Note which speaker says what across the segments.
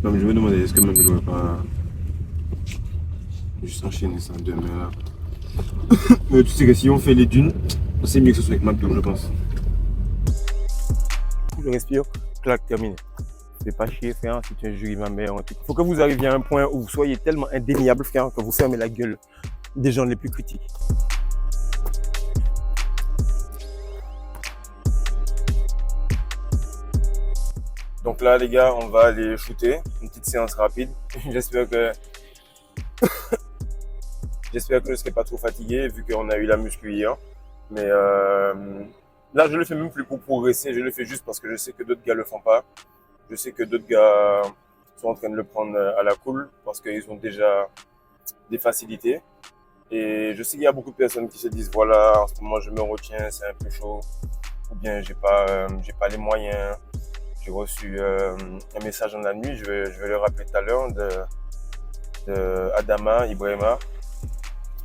Speaker 1: Non, mais je me demandais, est-ce que même je n'aurais pas juste enchaîner ça demain là. Mais tu sais que si on fait les dunes, c'est mieux que ce soit avec McDo, je pense.
Speaker 2: Je respire, clac, terminé. C'est pas chier, frère, si tu es un jury, ma mère. Il faut que vous arriviez à un point où vous soyez tellement indéniable, frère, que vous fermez la gueule des gens les plus critiques. Donc là, les gars, on va aller shooter. Une petite séance rapide. J'espère que je ne serai pas trop fatigué vu qu'on a eu la muscu hier. Mais là, je le fais même plus pour progresser. Je le fais juste parce que je sais que d'autres gars le font pas. Je sais que d'autres gars sont en train de le prendre à la cool parce qu'ils ont déjà des facilités. Et je sais qu'il y a beaucoup de personnes qui se disent voilà, en ce moment je me retiens, c'est un peu chaud. Ou bien j'ai pas les moyens. J'ai reçu un message dans la nuit, je vais le rappeler tout à l'heure, de Adama Ibrahima.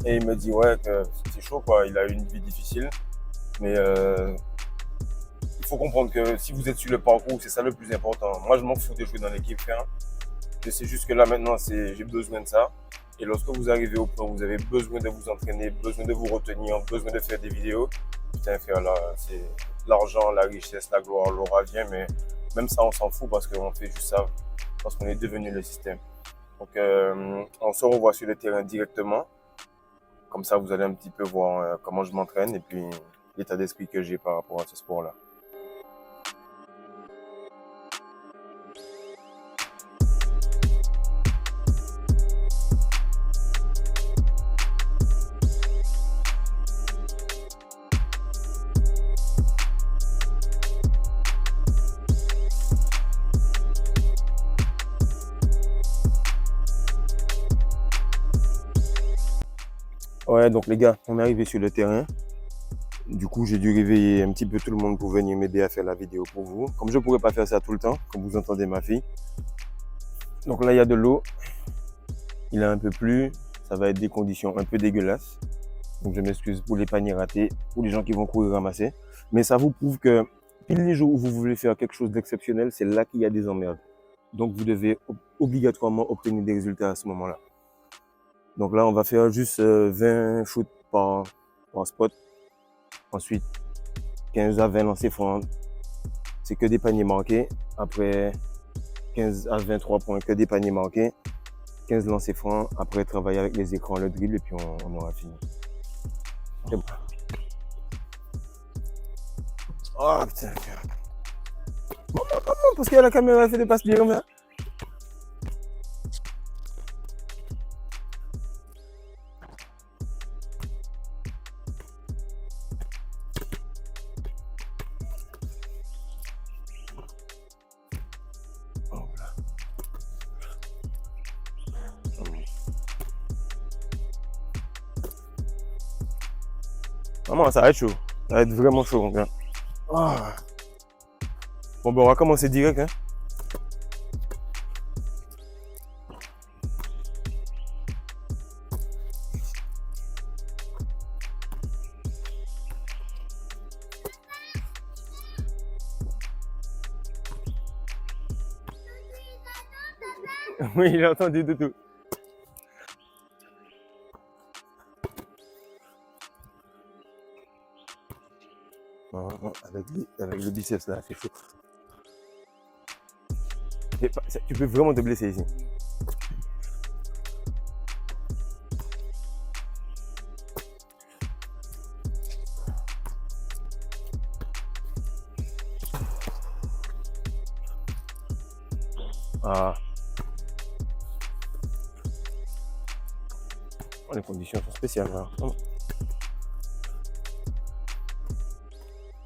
Speaker 2: Et il me dit ouais que c'est chaud quoi, il a eu une vie difficile. Mais il faut comprendre que si vous êtes sur le parcours, c'est ça le plus important. Moi je m'en fous de jouer dans l'équipe, frère. Je sais juste que là maintenant j'ai besoin de ça. Et lorsque vous arrivez au point où vous avez besoin de vous entraîner, besoin de vous retenir, besoin de faire des vidéos, putain frère là, c'est l'argent, la richesse, la gloire, l'aura vient, mais même ça on s'en fout parce qu'on fait juste ça, parce qu'on est devenu le système. Donc on se revoit sur le terrain directement. Comme ça vous allez un petit peu voir comment je m'entraîne et puis l'état d'esprit que j'ai par rapport à ce sport-là. Ouais, donc les gars, on est arrivé sur le terrain. Du coup, j'ai dû réveiller un petit peu tout le monde pour venir m'aider à faire la vidéo pour vous. Comme je ne pourrais pas faire ça tout le temps, comme vous entendez ma fille. Donc là, il y a de l'eau. Il a un peu plu. Ça va être des conditions un peu dégueulasses. Donc je m'excuse pour les paniers ratés, pour les gens qui vont courir ramasser. Mais ça vous prouve que pile les jours où vous voulez faire quelque chose d'exceptionnel, c'est là qu'il y a des emmerdes. Donc vous devez obligatoirement obtenir des résultats à ce moment-là. Donc là, on va faire juste 20 shoots par spot. Ensuite, 15 à 20 lancers francs. C'est que des paniers marqués. Après, 15 à 23 points, que des paniers marqués. 15 lancers francs. Après, travailler avec les écrans, le dribble, et puis on aura fini. C'est bon. Oh putain. Bon, parce que la caméra fait des passes bien comme ça. Maman, ça va être chaud. Ça va être vraiment chaud, mon gars. Oh. Bon, ben, on va commencer direct, hein. Oui, j'ai entendu de tout. Avec le biceps là, c'est chaud. Tu peux vraiment te blesser ici. Ah. Oh, les conditions sont spéciales là. Oh.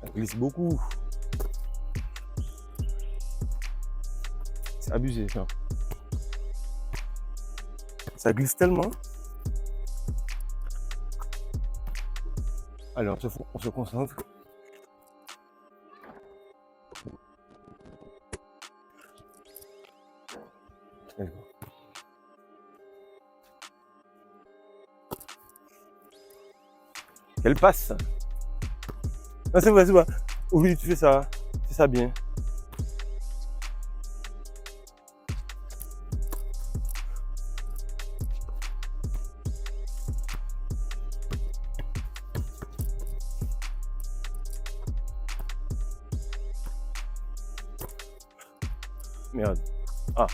Speaker 2: Ça glisse beaucoup. C'est abusé ça. Ça glisse tellement. Alors on se concentre. Quelle passe! Non, c'est vrai, c'est vrai. Aujourd'hui, tu fais ça bien. Merde. Ah.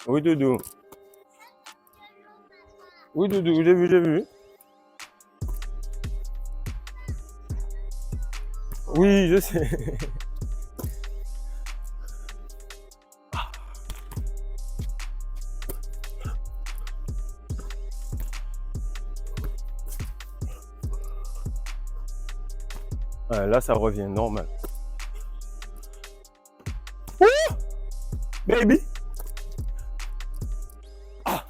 Speaker 2: Oui, Doudou. Oui, Doudou, j'ai vu, j'ai vu. Oui, je sais. Ouais, là, ça revient normal. Ouh, baby. Ah.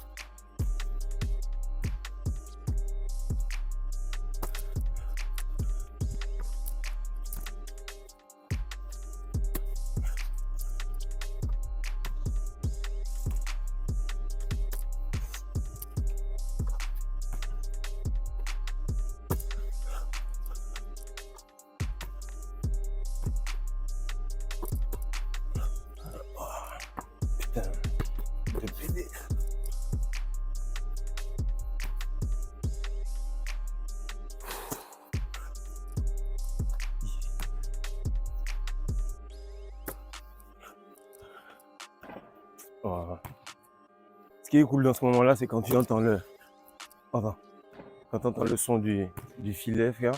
Speaker 2: Putain, de bébé. Voilà. Ce qui est cool dans ce moment-là, c'est quand tu entends le... Pardon. Quand tu entends le son du filet, frère,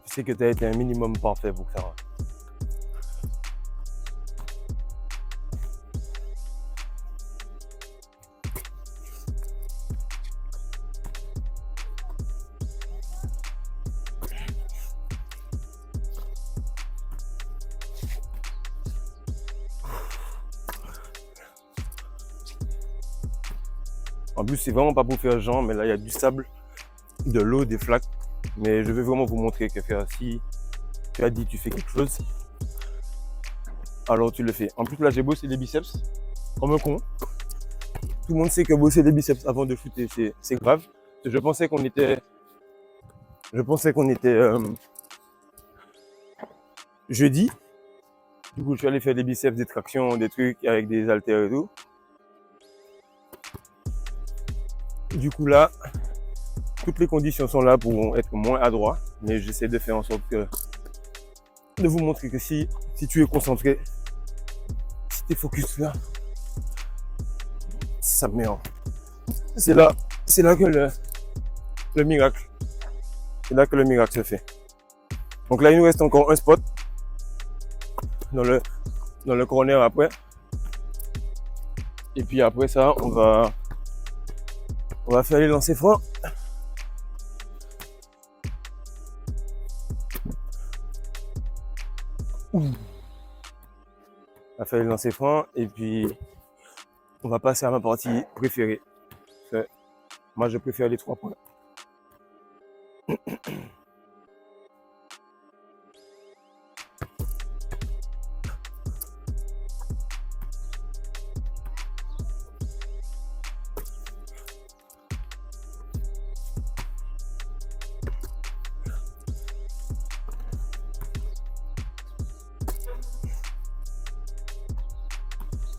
Speaker 2: tu sais que tu as été un minimum parfait pour ça. En plus, c'est vraiment pas pour faire genre, mais là, il y a du sable, de l'eau, des flaques. Mais je vais vraiment vous montrer que faire si tu as dit tu fais quelque chose, alors tu le fais. En plus, là, j'ai bossé les biceps comme un con. Tout le monde sait que bosser les biceps avant de shooter, c'est grave. Je pensais qu'on était... jeudi. Du coup, je suis allé faire des biceps, des tractions, des trucs avec des haltères et tout. Du coup, là, toutes les conditions sont là pour être moins adroit. Mais j'essaie de faire en sorte que... de vous montrer que si tu es concentré, si tu es focus là, ça me met en... C'est là que le miracle. C'est là que le miracle se fait. Donc là, il nous reste encore un spot dans le corner après. Et puis après ça, on va faire les lancers francs. On va faire les lancers francs et puis on va passer à ma partie préférée. Moi, je préfère les 3 points.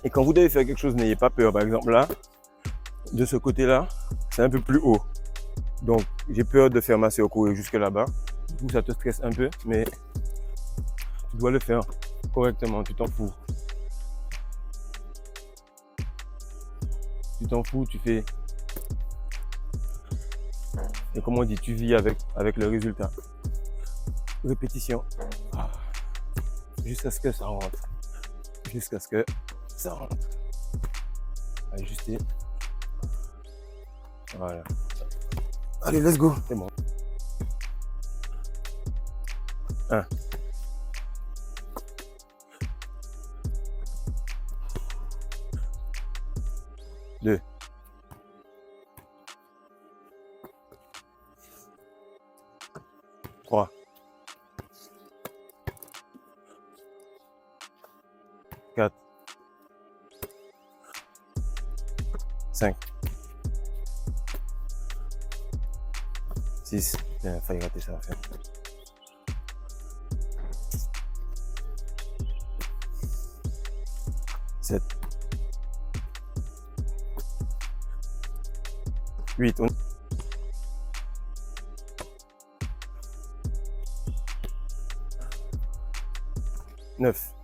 Speaker 2: Et quand vous devez faire quelque chose, n'ayez pas peur. Par exemple là, de ce côté-là, c'est un peu plus haut. Donc j'ai peur de faire ma séance courir jusque là-bas. Du coup, ça te stresse un peu, mais tu dois le faire correctement, tu t'en fous. Tu t'en fous, tu fais... Et comme on dit, tu vis avec le résultat. Répétition. Jusqu'à ce que ça rentre. Jusqu'à ce que ça rentre. Ajuster. Voilà. Allez, let's go. C'est bon. 1. 2. 3. 4. 5. 6. Il a failli rater ça, frère. 7. 8. 9.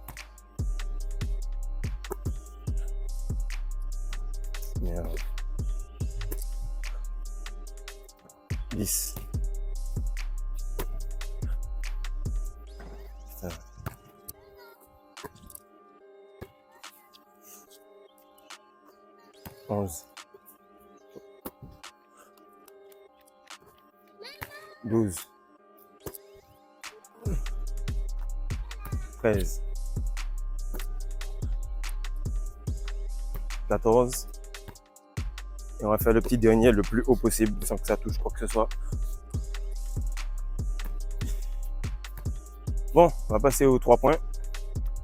Speaker 2: Merde. 10. Putain. 11. 12. 13. 14. Et on va faire le petit dernier le plus haut possible sans que ça touche quoi que ce soit. Bon, on va passer aux 3 points.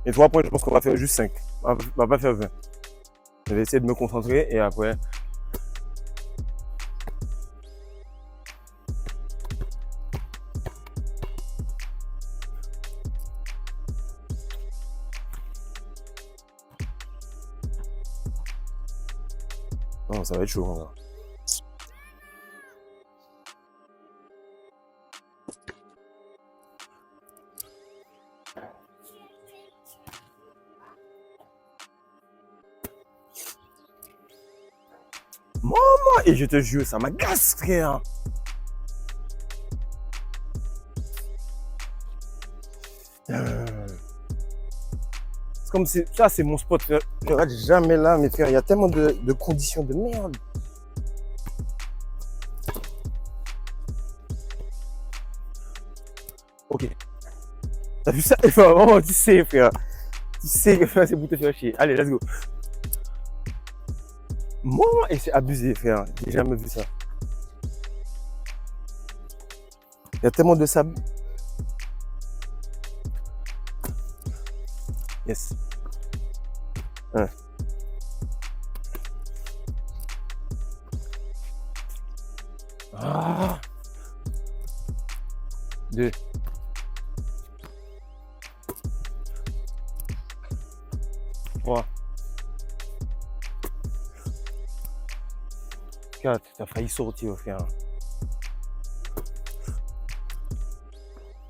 Speaker 2: Les 3 points, je pense qu'on va faire juste 5. On va pas faire 20. Je vais essayer de me concentrer et après... Non, ça va être chaud, mon gars. Maman, et je te jure, ça m'agace, frère. C'est comme si ça, c'est mon spot. Je rate jamais là, mais frère, il y a tellement de conditions de merde. Ok. T'as vu ça? Vraiment, tu sais, frère. Tu sais que c'est pour te faire chier. Allez, let's go. Moi, et c'est abusé, frère. J'ai jamais vu ça. Il y a tellement de sable. Yes. 1. Ah. 2. 3. 4. T'as failli sortir, frère.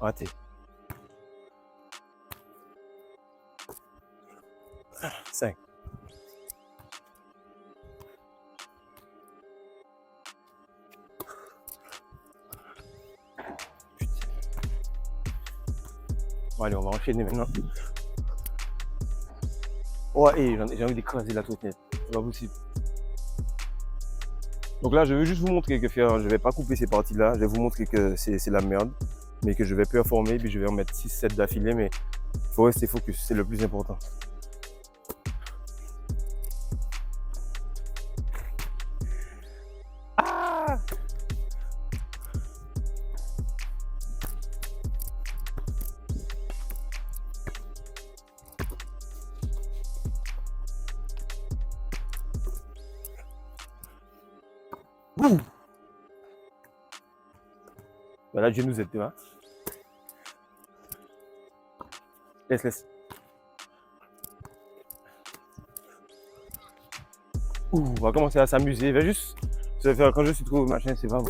Speaker 2: Raté. 5. Bon, allez, on va enchaîner maintenant. Ouais, j'ai envie d'écraser la trottinette. C'est pas possible. Donc là, je veux juste vous montrer que je vais pas couper ces parties-là. Je vais vous montrer que c'est la merde, mais que je vais performer. Puis je vais en mettre 6-7 d'affilée, mais il faut rester focus. C'est le plus important. Bah là, Dieu nous aide, tu vois. Laisse. On va commencer à s'amuser. Va juste se faire quand je suis trop machin, c'est pas bon.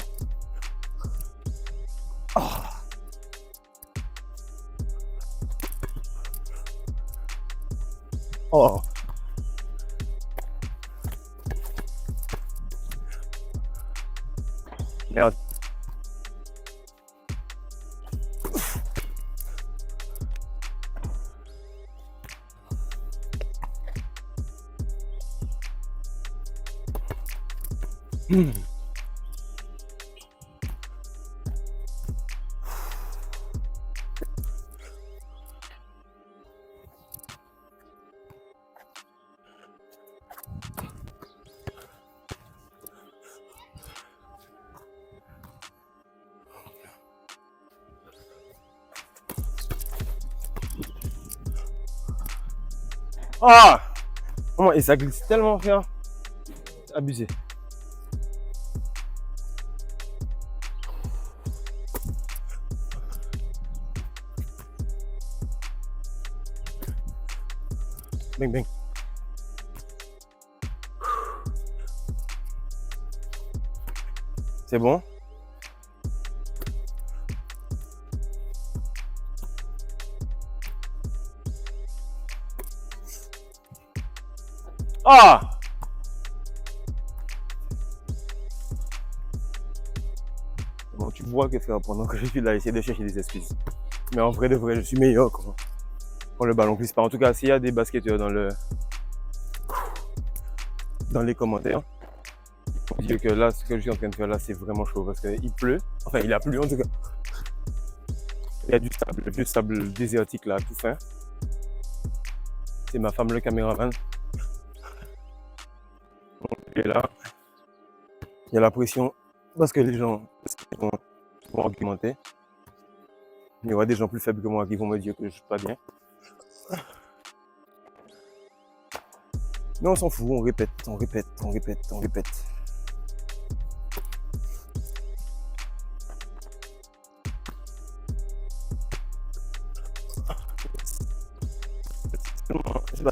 Speaker 2: Oh. Merde. Ah! Oh, et ça glisse tellement, frère. C'est abusé. Bang, bang. C'est bon? Ah! Bon, tu vois que frère, pendant que je suis là, essayer de chercher des excuses. Mais en vrai de vrai, je suis meilleur quand le ballon glisse pas. En tout cas, s'il y a des basketteurs dans les commentaires, faut dire que là, ce que je suis en train de faire là, c'est vraiment chaud parce qu'il pleut. Enfin, il a plu en tout cas. Il y a du sable désertique là, tout fin. C'est ma femme le caméraman. Et là, il y a la pression parce que les gens vont argumenter. Il y aura des gens plus faibles que moi qui vont me dire que je suis pas bien. Mais on s'en fout, on répète.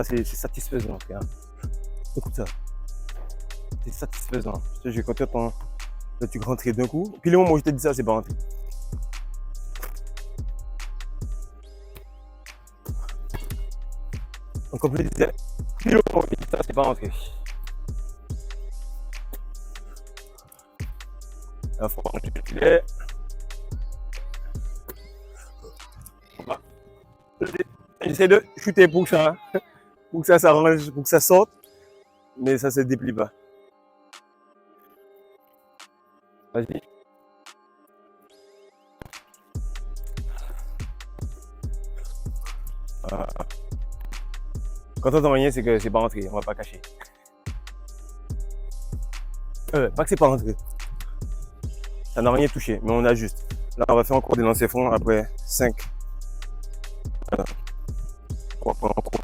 Speaker 2: C'est satisfaisant, frère. Écoute ça. C'est satisfaisant. Je te jure, quand tu attends le truc rentrer d'un coup, puis le moment où je te dis ça, c'est pas rentré. Donc, comme je le disais, puis le moment où je te dis ça, c'est pas rentré. La fois où je filet. J'essaie de shooter pour que ça s'arrange, pour que ça sorte, mais ça se déplie pas. Vas-y. Quand on entend rien, c'est que c'est pas rentré, on va pas cacher. Pas que c'est pas rentré. Ça n'a rien touché, mais on ajuste. Là, on va faire encore des lancers francs après 5. On va prendre encore.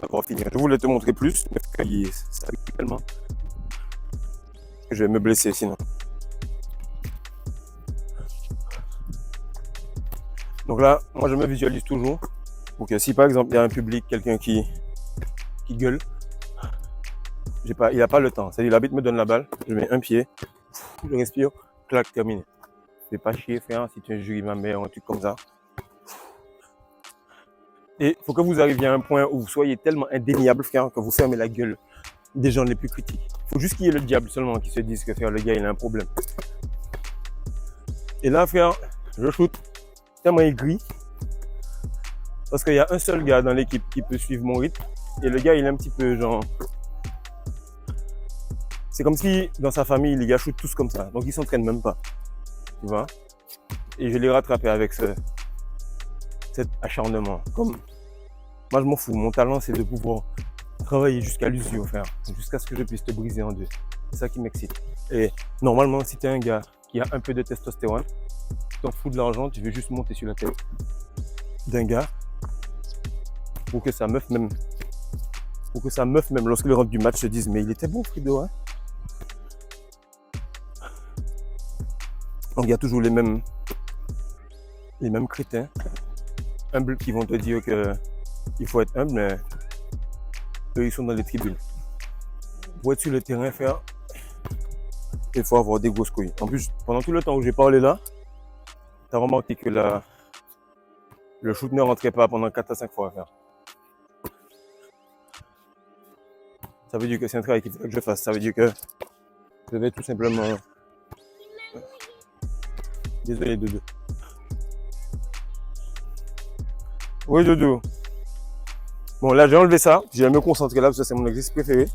Speaker 2: On va finir. Je voulais te montrer plus, mais ça arrive tellement. Je vais me blesser sinon. Donc là, moi je me visualise toujours pour que si par exemple il y a un public, quelqu'un qui gueule, il n'a pas le temps. C'est-à-dire l'arbitre me donne la balle, je mets un pied, je respire, clac, terminé. Fais pas chier frère, si tu es un jury ma mère, un truc comme ça. Et il faut que vous arriviez à un point où vous soyez tellement indéniable frère que vous fermez la gueule des gens les plus critiques. Il faut juste qu'il y ait le diable seulement qui se dise que frère le gars il a un problème. Et là frère, je shoot tellement aigri parce qu'il y a un seul gars dans l'équipe qui peut suivre mon rythme et le gars il est un petit peu genre, c'est comme si dans sa famille les gars shootent tous comme ça, donc ils s'entraînent même pas, tu vois. Et je l'ai rattrapé avec cet acharnement. Comme moi je m'en fous, mon talent c'est de pouvoir travailler jusqu'à l'usure frère, jusqu'à ce que je puisse te briser en deux. C'est ça qui m'excite. Et normalement si tu es un gars qui a un peu de testostérone, tu t'en fous de l'argent, tu veux juste monter sur la tête d'un gars pour que sa meuf même lorsqu'il rentre du match se dise mais il était bon Frido hein. Donc il y a toujours les mêmes crétins humbles qui vont te dire que il faut être humble, mais eux ils sont dans les tribunes. Pour être sur le terrain faire, il faut avoir des grosses couilles. En plus pendant tout le temps où j'ai parlé là, t'as remarqué que le shoot ne rentrait pas pendant 4 à 5 fois à faire. Ça veut dire que c'est un travail qu'il faut que je fasse. Ça veut dire que je vais tout simplement... Désolé Dodo. Oui Dodo. Bon là j'ai enlevé ça. Je vais me concentrer là parce que c'est mon exercice préféré.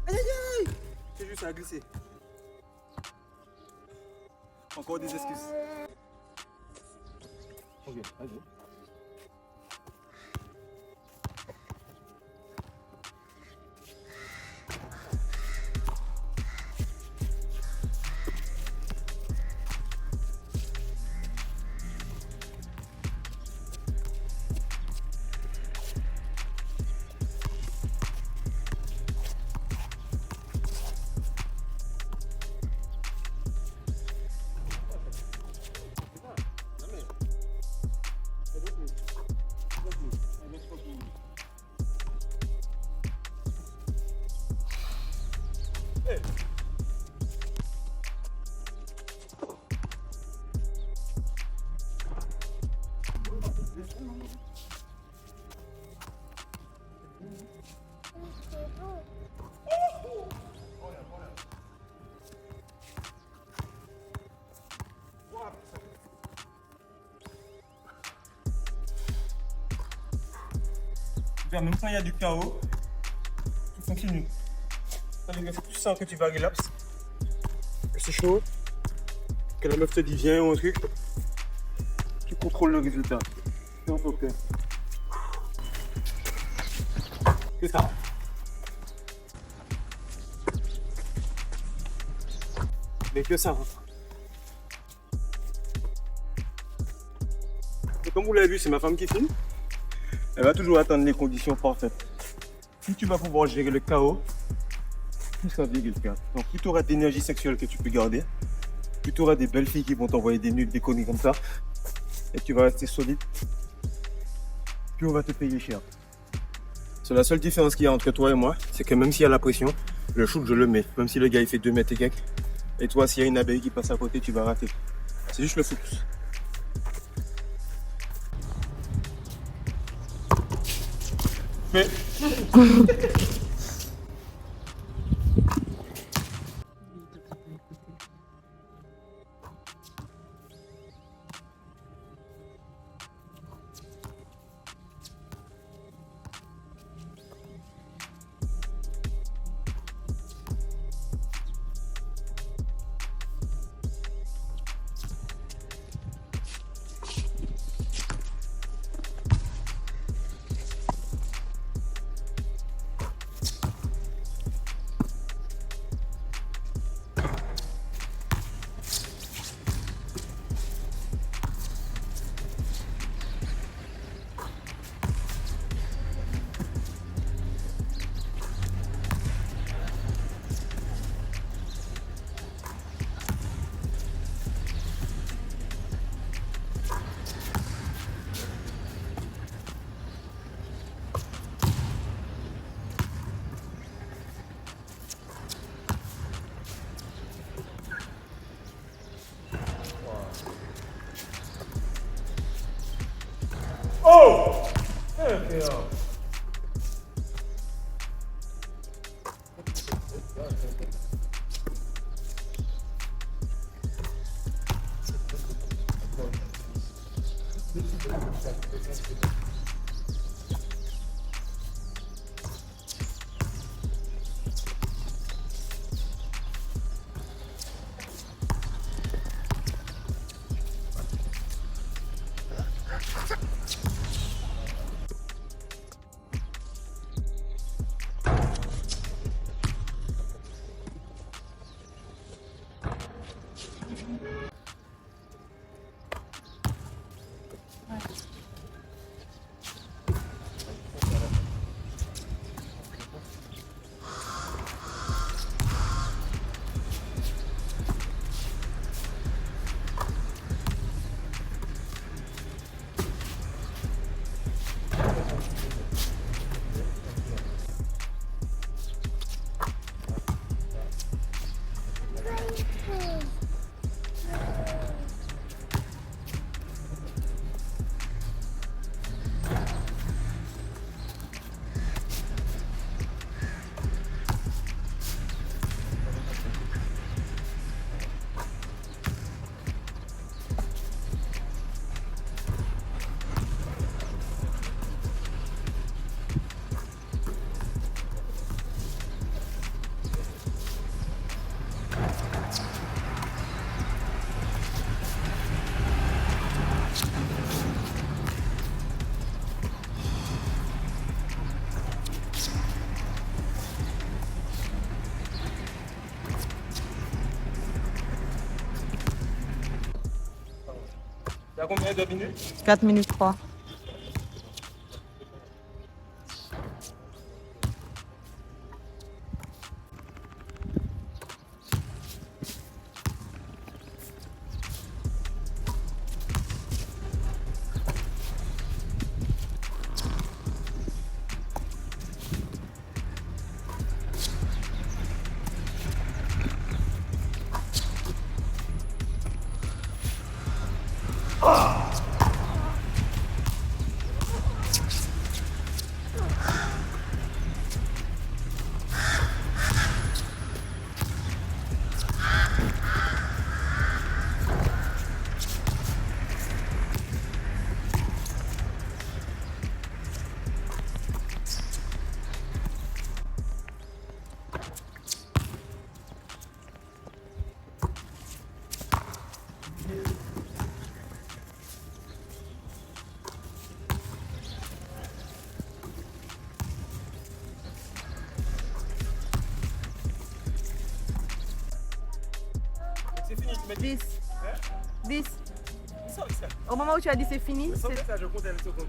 Speaker 2: Aïe aïe aïe! C'est juste à glisser. Encore des excuses. Ok, vas-y. Même quand il y a du chaos, tu continues. Tu sens que tu vas relax, que c'est chaud, que la meuf te dit viens ou un truc, tu contrôles le résultat. C'est ça. Mais que ça. Et comme vous l'avez vu, c'est ma femme qui filme. Elle va toujours attendre les conditions parfaites. Si tu vas pouvoir gérer le chaos, tout ça va quelqu'un. Donc plus tu auras d'énergie sexuelle que tu peux garder, plus tu auras des belles filles qui vont t'envoyer des nudes, des conneries comme ça, et tu vas rester solide, plus on va te payer cher. C'est la seule différence qu'il y a entre toi et moi, c'est que même s'il y a la pression, le shoot je le mets. Même si le gars il fait 2 mètres et quelques, et toi s'il y a une abeille qui passe à côté, tu vas rater. C'est juste le focus. Mais... Oh! T'as combien de minutes?
Speaker 3: 4 minutes 3.
Speaker 2: c'est fini. Tu m'as dit.
Speaker 3: 10. 10.
Speaker 2: Ça, ça.
Speaker 3: Au moment où tu as dit c'est fini,
Speaker 2: Ça,
Speaker 3: c'est
Speaker 2: ça, je compte une seconde.